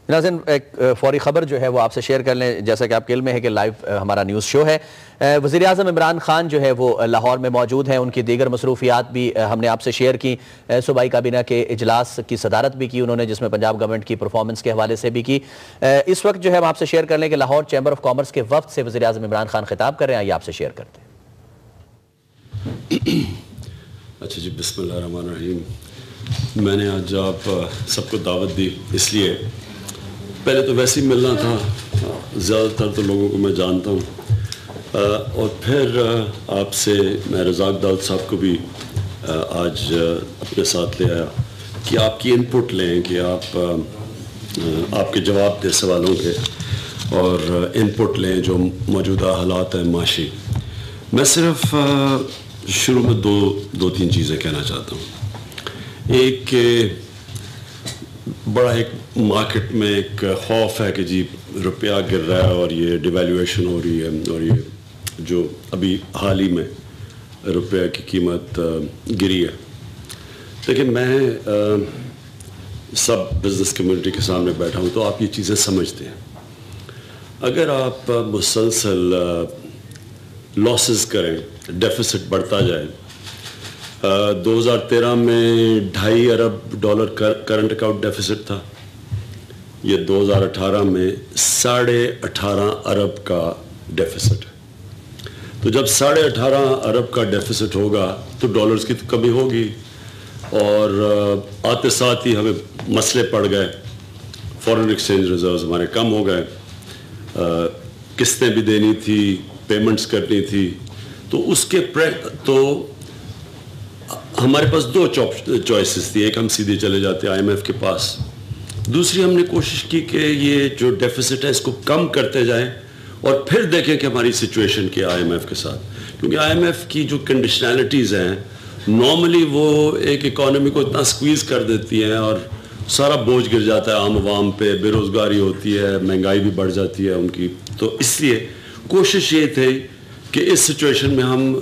ناظرین ایک فوری خبر جو ہے وہ آپ سے شیئر کر لیں. جیسا کہ آپ کے علم میں ہے کہ لائیو ہمارا نیوز شو ہے. وزیر اعظم عمران خان جو ہے وہ لاہور میں موجود ہیں. ان کی دیگر مصروفیات بھی ہم نے آپ سے شیئر کی. صوبائی کابینہ کے اجلاس کی صدارت بھی کی انہوں نے, جس میں پنجاب گورنمنٹ کی پرفارمنس کے حوالے سے بھی کی. اس وقت جو ہے ہم آپ سے شیئر کر لیں کہ لاہور چیمبر آف کامرس کے وفد سے وزیر اعظم عمران خان خطاب کر رہے ہیں. یہ آپ سے شیئر کرتے ہیں. اچھا جی, بسم اللہ الرحمن الرحیم. میں نے آج آپ سب کو دعوت دی, اس لیے پہلے تو ویسے ہی ملنا تھا, زیادہ تر تو لوگوں کو میں جانتا ہوں, اور پھر آپ سے میں رزاق داؤد صاحب کو بھی آج اپنے ساتھ لے آیا کہ آپ کی انپٹ لیں, کہ آپ کے جواب دیں سوالوں کے, اور انپٹ لیں جو موجودہ حالات ہیں معاشی. میں صرف شروع میں دو تین چیزیں کہنا چاہتا ہوں. ایک کہ بڑا ایک مارکیٹ میں ایک خوف ہے کہ جی روپیہ گر رہا ہے اور یہ ڈیویلیویشن ہو رہی ہے, اور یہ جو ابھی حال ہی میں روپیہ کی قیمت گری ہے. لیکن میں سب بزنس کمیونٹی کے سامنے بیٹھا ہوں تو آپ یہ چیزیں سمجھتے ہیں. اگر آپ مسلسل لاسز کریں, ڈیفیسٹ بڑھتا جائے, 2013 میں $2.5 ارب کرنٹ اکاؤنٹ ڈیفیسٹ تھا, یہ 2018 میں 18.5 ارب کا ڈیفیسٹ ہے. تو جب 18.5 ارب کا ڈیفیسٹ ہوگا تو ڈالرز کی تو کمی ہوگی, اور آتے ساتھ ہی ہمیں مسئلے پڑ گئے, فورن ایکسچینج ریزروز ہمارے کم ہو گئے, قسطیں بھی دینی تھی, پیمنٹس کرنی تھی. تو اس کے تو ہمارے پاس دو چوائسز تھی. ایک ہم سیدھے چلے جاتے IMF کے پاس, دوسری ہم نے کوشش کی کہ یہ جو ڈیفیسٹ ہے اس کو کم کرتے جائیں اور پھر دیکھیں کہ ہماری سچویشن کیا IMF کے ساتھ. کیونکہ IMF کی جو کنڈیشنلٹیز ہیں نارملی وہ ایک اکانومی کو اتنا سکویز کر دیتی ہیں اور سارا بوجھ گر جاتا ہے عام عوام پہ, بے روزگاری ہوتی ہے, مہنگائی بھی بڑھ جاتی ہے ان کی. تو اس لیے کوشش یہ تھی کہ اس سچویشن میں ہم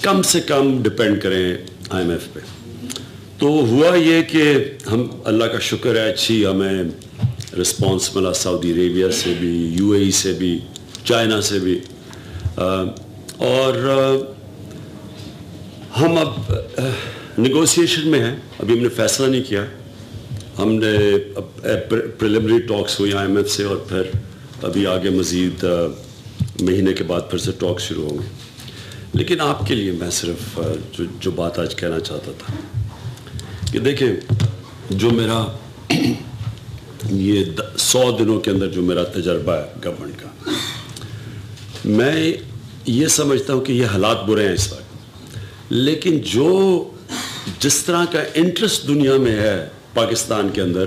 کم سے کم ڈپینڈ کریں IMF پہ. تو ہوا یہ کہ ہم, اللہ کا شکر ہے, اچھی ہمیں رسپانس ملا سعودی عربیہ سے بھی, UAE سے بھی, چائنا سے بھی, اور ہم اب نیگوسیشن میں ہیں. ابھی ہم نے فیصلہ نہیں کیا, ہم نے پریلیمنری ٹاکس ہوئی IMF سے, اور پھر ابھی آگے مزید مہینے کے بعد پھر سے ٹاک شروع ہوں گے. لیکن آپ کے لیے میں صرف جو بات آج کہنا چاہتا تھا کہ دیکھیں, جو میرا یہ 100 دنوں کے اندر جو میرا تجربہ ہے گورنمنٹ کا, میں یہ سمجھتا ہوں کہ یہ حالات برے ہیں اس وقت, لیکن جس طرح کا انٹرسٹ دنیا میں ہے پاکستان کے اندر,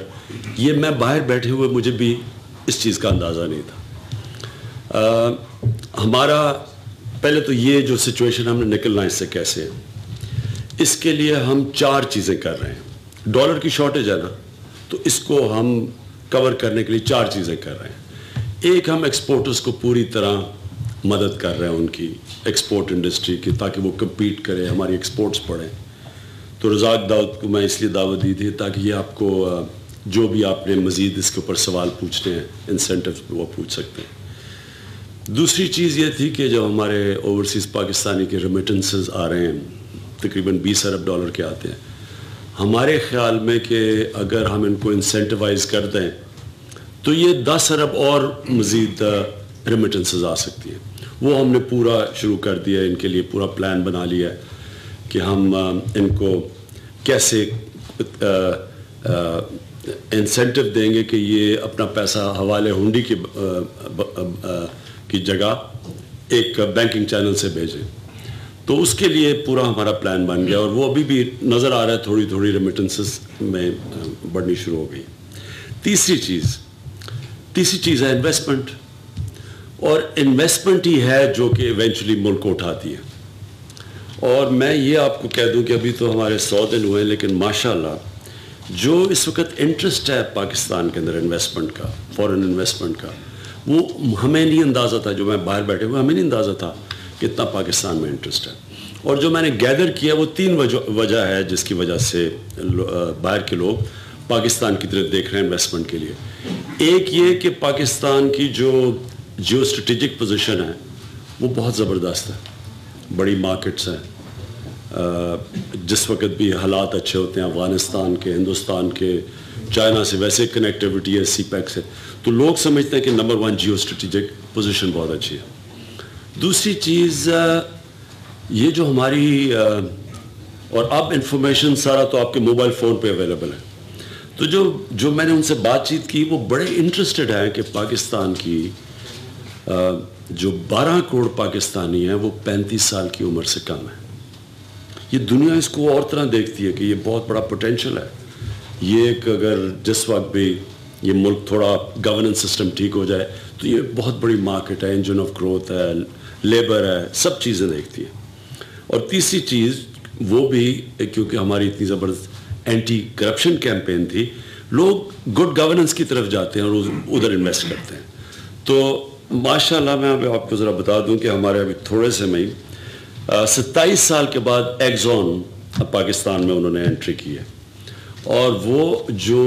یہ میں باہر بیٹھے ہوئے مجھے بھی اس چیز کا اندازہ نہیں تھا. ہمارا پہلے تو یہ جو سچویشن ہم نے نکلنا اس سے کیسے ہے, اس کے لیے ہم 4 چیزیں کر رہے ہیں. ڈالر کی شارٹیج ہے نا, تو اس کو ہم کور کرنے کے لیے 4 چیزیں کر رہے ہیں. ایک, ہم ایکسپورٹرز کو پوری طرح مدد کر رہے ہیں ان کی ایکسپورٹ انڈسٹری کی, تاکہ وہ کمپیٹ کرے, ہماری ایکسپورٹس بڑھیں. تو رزاق داؤد کو میں اس لیے دعوت دی تھی تاکہ یہ آپ کو جو بھی آپ نے مزید اس کے اوپر سوال پوچھنے ہیں, انسینٹیوز وہ پوچھ سکتے ہیں. دوسری چیز یہ تھی کہ جب ہمارے اوورسیز پاکستانی کے ریمیٹنسز آ رہے ہیں, تقریباً $20 ارب کے آتے ہیں, ہمارے خیال میں کہ اگر ہم ان کو انسینٹیوائز کر دیں تو یہ 10 ارب اور مزید ریمیٹنسز آ سکتی ہیں. وہ ہم نے پورا شروع کر دیا ہے, ان کے لیے پورا پلان بنا لیا ہے کہ ہم ان کو کیسے انسینٹیو دیں گے کہ یہ اپنا پیسہ حوالے ہنڈی کی جگہ ایک بینکنگ چینل سے بھیجیں. تو اس کے لیے پورا ہمارا پلان بن گیا, اور وہ ابھی بھی نظر آ رہا ہے, تھوڑی تھوڑی ریمیٹنسز میں بڑھنی شروع ہو گئی. تیسری چیز ہے انویسٹمنٹ, اور انویسٹمنٹ ہی ہے جو کہ ایونچولی ملک کو اٹھاتی ہے. اور میں یہ آپ کو کہہ دوں کہ ابھی تو ہمارے 100 دن ہوئے, لیکن ماشاءاللہ جو اس وقت انٹرسٹ ہے پاکستان کے اندر انویسٹمنٹ کا, فورن انویسٹمنٹ کا, وہ ہمیں نہیں اندازہ تھا, جو میں باہر بیٹھے ہوئے ہمیں نہیں اندازہ تھا کہ اتنا پاکستان میں انٹرسٹ ہے. اور جو میں نے گیدر کیا وہ 3 وجہ ہے جس کی وجہ سے باہر کے لوگ پاکستان کی طرف دیکھ رہے ہیں انویسٹمنٹ کے لیے. ایک یہ کہ پاکستان کی جو جیو اسٹریٹجک پوزیشن ہے وہ بہت زبردست ہے, بڑی مارکیٹس ہیں, جس وقت بھی حالات اچھے ہوتے ہیں افغانستان کے, ہندوستان کے, چائنا سے ویسے کنیکٹیوٹی ہے, سی پیک سے, تو لوگ سمجھتے ہیں کہ نمبر 1 جیو اسٹریٹجک پوزیشن بہت اچھی ہے. دوسری چیز یہ جو ہماری اور اب انفارمیشن سارا تو آپ کے موبائل فون پہ اویلیبل ہے, تو جو میں نے ان سے بات چیت کی وہ بڑے انٹرسٹڈ ہیں کہ پاکستان کی جو 12 کروڑ پاکستانی ہیں وہ 35 سال کی عمر سے کم ہیں. یہ دنیا اس کو اور طرح دیکھتی ہے کہ یہ بہت بڑا پوٹینشل ہے. یہ ایک اگر جس وقت بھی یہ ملک تھوڑا گورننس سسٹم ٹھیک ہو جائے تو یہ بہت بڑی مارکیٹ ہے, انجن آف گروتھ ہے, لیبر ہے, سب چیزیں دیکھتی ہے. اور تیسری چیز وہ بھی کیونکہ ہماری اتنی زبردست اینٹی کرپشن کیمپین تھی, لوگ گڈ گورننس کی طرف جاتے ہیں اور ادھر انویسٹ کرتے ہیں. تو ماشاءاللہ میں ابھی آپ کو ذرا بتا دوں کہ ہمارے ابھی تھوڑے سے میں 27 سال کے بعد ایگزون پاکستان میں انہوں نے انٹری کی ہے, اور وہ جو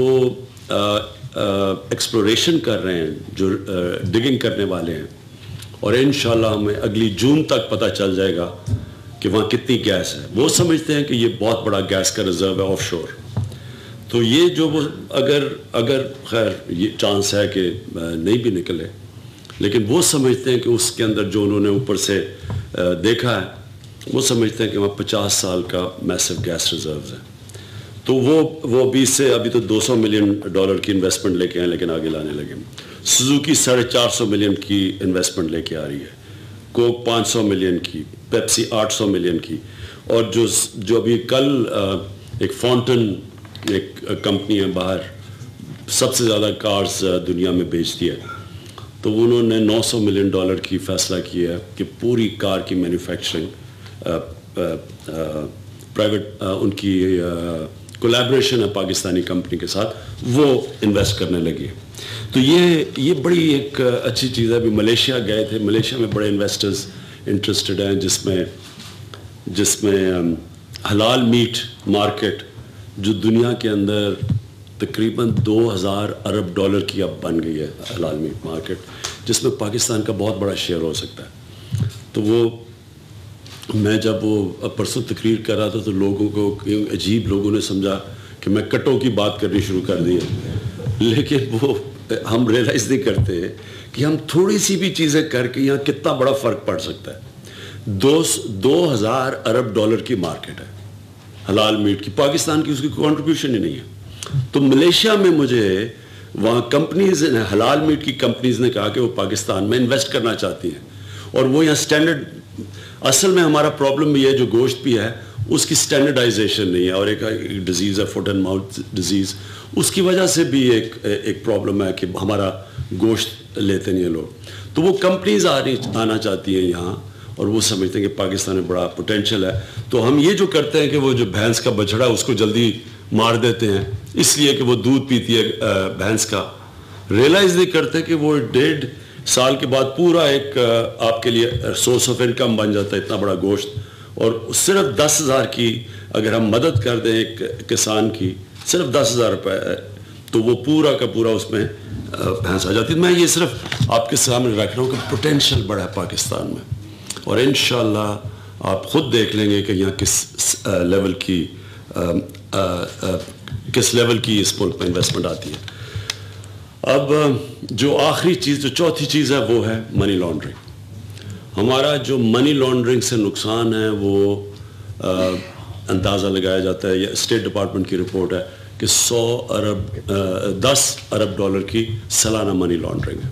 ایکسپلوریشن کر رہے ہیں, جو ڈگنگ کرنے والے ہیں, اور انشاءاللہ ہمیں اگلی جون تک پتہ چل جائے گا کہ وہاں کتنی گیس ہے. وہ سمجھتے ہیں کہ یہ بہت بڑا گیس کا ریزرو ہے آف شور. تو یہ جو وہ اگر خیر یہ چانس ہے کہ نہیں بھی نکلے, لیکن وہ سمجھتے ہیں کہ اس کے اندر جو انہوں نے اوپر سے دیکھا ہے وہ سمجھتے ہیں کہ وہاں 50 سال کا میسو گیس ریزروز ہیں. تو وہ 20 سے ابھی تو $200 ملین کی انویسٹمنٹ لے کے ہیں, لیکن آگے لانے لگے. سوزوکی 450 ملین کی انویسٹمنٹ لے کے آ رہی ہے, کوک 500 ملین کی, پیپسی 800 ملین کی, اور جو ابھی کل ایک فاؤنٹن ایک کمپنی ہے باہر سب سے زیادہ کارز دنیا میں بیچتی ہے, تو انہوں نے $900 ملین کی فیصلہ کیا ہے کہ پوری کار کی مینوفیکچرنگ پرائیویٹ ان کی کولیبریشن ہے پاکستانی کمپنی کے ساتھ, وہ انویسٹ کرنے لگی ہے. تو یہ بڑی ایک اچھی چیز ہے. ابھی ملیشیا گئے تھے, ملیشیا میں بڑے انویسٹرز انٹرسٹڈ ہیں جس میں حلال میٹ مارکیٹ جو دنیا کے اندر تقریباً $2000 ارب کی اب بن گئی ہے, حلال میٹ مارکیٹ, جس میں پاکستان کا بہت بڑا شیئر ہو سکتا ہے. تو وہ میں جب وہ پرسوں تقریر کر رہا تھا تو لوگوں کو عجیب, لوگوں نے سمجھا کہ میں کٹوں کی بات کرنی شروع کر دی ہے, لیکن وہ ہم ریئلائز نہیں کرتے کہ ہم تھوڑی سی بھی چیزیں کر کے یہاں کتنا بڑا فرق پڑ سکتا ہے. 2000 ارب کی مارکیٹ ہے حلال میٹ کی, پاکستان کی اس کی کنٹریبیوشن ہی نہیں ہے. تو ملیشیا میں مجھے وہاں کمپنیز حلال میٹ کی کمپنیز نے کہا کہ وہ پاکستان میں انویسٹ کرنا چاہتی ہیں, اور وہ یہاں سٹینڈرڈ, اصل میں ہمارا پرابلم بھی ہے جو گوشت بھی ہے اس کی سٹینڈرڈائزیشن نہیں ہے, اور ایک ڈیزیز ہے فوٹ اینڈ ماؤتھ ڈیزیز, اس کی وجہ سے بھی ایک پرابلم ہے کہ ہمارا گوشت لیتے نہیں ہیں لوگ. تو وہ کمپنیز آنا چاہتی ہیں یہاں, اور وہ سمجھتے ہیں کہ پاکستان میں بڑا پوٹینشیل ہے. تو ہم یہ جو کرتے ہیں کہ وہ جو بھینس کا بچڑا اس کو جلدی مار دیتے ہیں اس لیے کہ وہ دودھ پیتی ہے بھینس کا, ریئلائز نہیں کرتے کہ وہ 1.5 سال کے بعد پورا ایک آپ کے لیے سورس آف انکم بن جاتا ہے اتنا بڑا گوشت. اور صرف 10,000 کی اگر ہم مدد کر دیں ایک کسان کی, صرف 10,000 روپے, تو وہ پورا کا پورا اس میں بھینس آ جاتی ہے. میں یہ صرف آپ کے سامنے رکھ رہا ہوں کہ پوٹینشیل بڑا ہے پاکستان میں, اور انشاءاللہ آپ خود دیکھ لیں گے کہ یہاں کس لیول کی اس ملک میں انویسٹمنٹ آتی ہے. اب جو آخری چیز, جو چوتھی چیز ہے وہ ہے منی لانڈرنگ. ہمارا جو منی لانڈرنگ سے نقصان ہے وہ اندازہ لگایا جاتا ہے, یہ اسٹیٹ ڈپارٹمنٹ کی رپورٹ ہے کہ 10 ارب ڈالر کی سالانہ منی لانڈرنگ ہے.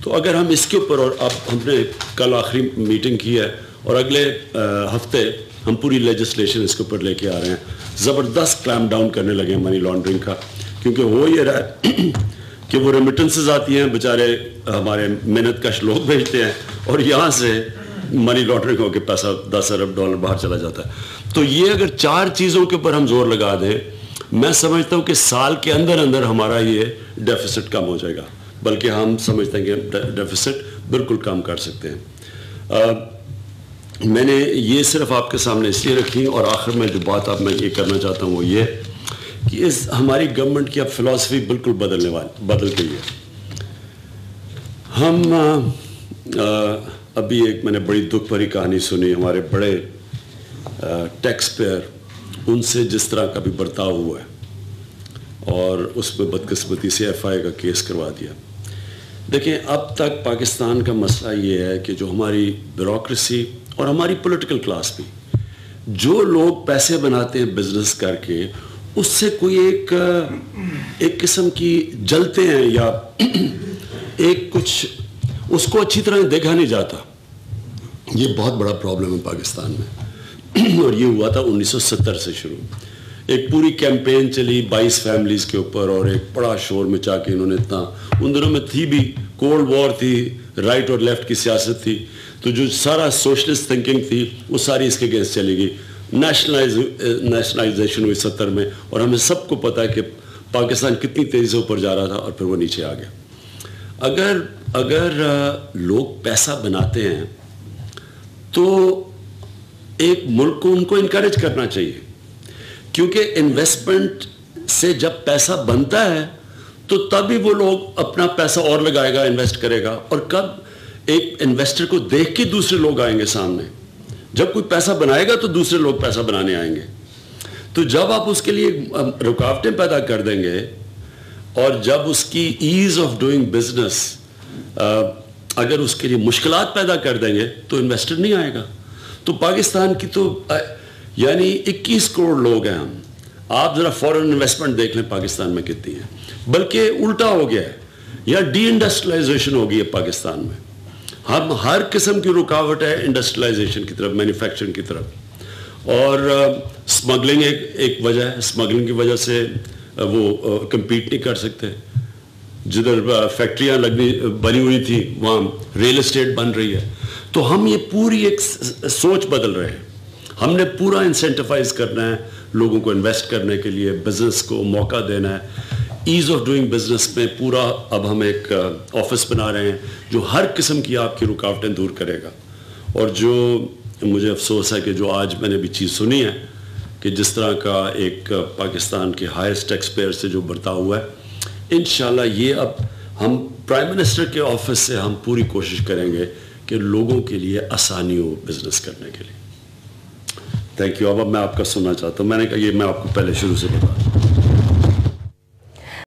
تو اگر ہم اس کے اوپر, اور اب ہم نے کل آخری میٹنگ کی ہے اور اگلے ہفتے ہم پوری لیجسلیشن اس کے اوپر لے کے آ رہے ہیں, زبردست کلیم ڈاؤن کرنے لگے ہیں منی لانڈرنگ کا. کیونکہ ہو یہ رہا ہے کہ وہ ریمیٹنسز آتی ہیں, بیچارے ہمارے محنت کش لوگ بھیجتے ہیں, اور یہاں سے منی لانڈرنگ ہو کے پیسہ 10 ارب ڈالر باہر چلا جاتا ہے. تو یہ اگر 4 چیزوں کے اوپر ہم زور لگا دیں, میں سمجھتا ہوں کہ سال کے اندر ہمارا یہ ڈیفیسٹ کم ہو جائے گا, بلکہ ہم سمجھتے ہیں کہ ڈیفیسٹ بالکل کم کر سکتے ہیں. میں نے یہ صرف آپ کے سامنے اس لیے رکھی, اور آخر میں جو بات اب میں یہ کرنا چاہتا ہوں وہ یہ کہ اس ہماری گورنمنٹ کی اب فلاسفی بالکل بدل گئی ہے. ہم ابھی ایک میں نے بڑی دکھ بھری کہانی سنی, ہمارے بڑے ٹیکس پیئر ان سے جس طرح کا بھی برتاؤ ہوا ہے, اور اس میں بدقسمتی سے FIA کا کیس کروا دیا. دیکھیں, اب تک پاکستان کا مسئلہ یہ ہے کہ جو ہماری بیوروکریسی اور ہماری پولیٹیکل کلاس بھی, جو لوگ پیسے بناتے ہیں بزنس کر کے, اس سے کوئی ایک قسم کی جلتے ہیں یا ایک کچھ اس کو اچھی طرح دیکھا نہیں جاتا. یہ بہت بڑا پرابلم ہے پاکستان میں, اور یہ ہوا تھا 1970 سے شروع. ایک پوری کیمپین چلی 22 فیملیز کے اوپر, اور ایک بڑا شور مچا کے انہوں نے اتنا, ان دنوں میں تھی بھی کولڈ وار تھی, رائٹ اور لیفٹ کی سیاست تھی, تو جو سارا سوشلسٹ تھنکنگ تھی وہ ساری اس کے اگینسٹ چلی گئی. نیشنلائزیشن ہوئی 70 میں, اور ہمیں سب کو پتا ہے کہ پاکستان کتنی تیزی سے اوپر جا رہا تھا اور پھر وہ نیچے آ گیا. اگر لوگ پیسہ بناتے ہیں تو ایک ملک کو ان کو انکریج کرنا چاہیے, کیونکہ انویسٹمنٹ سے جب پیسہ بنتا ہے تو تبھی وہ لوگ اپنا پیسہ اور لگائے گا, انویسٹ کرے گا, اور کب ایک انویسٹر کو دیکھ کے دوسرے لوگ آئیں گے سامنے. جب کوئی پیسہ بنائے گا تو دوسرے لوگ پیسہ بنانے آئیں گے. تو جب آپ اس کے لیے رکاوٹیں پیدا کر دیں گے, اور جب اس کی ایز آف ڈوئنگ بزنس اگر اس کے لیے مشکلات پیدا کر دیں گے تو انویسٹر نہیں آئے گا. تو پاکستان کی تو یعنی 21 کروڑ لوگ ہیں ہم. آپ ذرا فورن انویسٹمنٹ دیکھ لیں پاکستان میں کتنی ہے, بلکہ الٹا ہو گیا ہے, یا ڈی انڈسٹریلائزیشن ہو گئی ہے پاکستان میں. ہم ہر قسم کی رکاوٹ ہے انڈسٹریلائزیشن کی طرف, مینوفیکچرنگ کی طرف. اور اسمگلنگ ایک وجہ ہے, اسمگلنگ کی وجہ سے وہ کمپیٹ نہیں کر سکتے. جدھر فیکٹریاں بنی ہوئی تھی وہاں ریل اسٹیٹ بن رہی ہے. تو ہم یہ پوری ایک سوچ بدل رہے ہیں. ہم نے پورا انسینٹیفائز کرنا ہے لوگوں کو انویسٹ کرنے کے لیے, بزنس کو موقع دینا ہے. ایز آف ڈوئنگ بزنس میں پورا اب ہم ایک آفس بنا رہے ہیں جو ہر قسم کی آپ کی رکاوٹیں دور کرے گا. اور جو مجھے افسوس ہے کہ جو آج میں نے بھی چیز سنی ہے کہ جس طرح کا ایک پاکستان کے ہائیسٹ ٹیکس پیئر سے جو برتاؤ ہوا ہے, انشاءاللہ یہ اب ہم پرائم منسٹر کے آفس سے ہم پوری کوشش کریں گے کہ لوگوں کے لیے آسانی ہو بزنس کرنے کے لیے. Thank you. اب میں آپ کا سننا چاہتا ہوں. میں نے کہا یہ میں آپ کو پہلے شروع سے بتا دوں.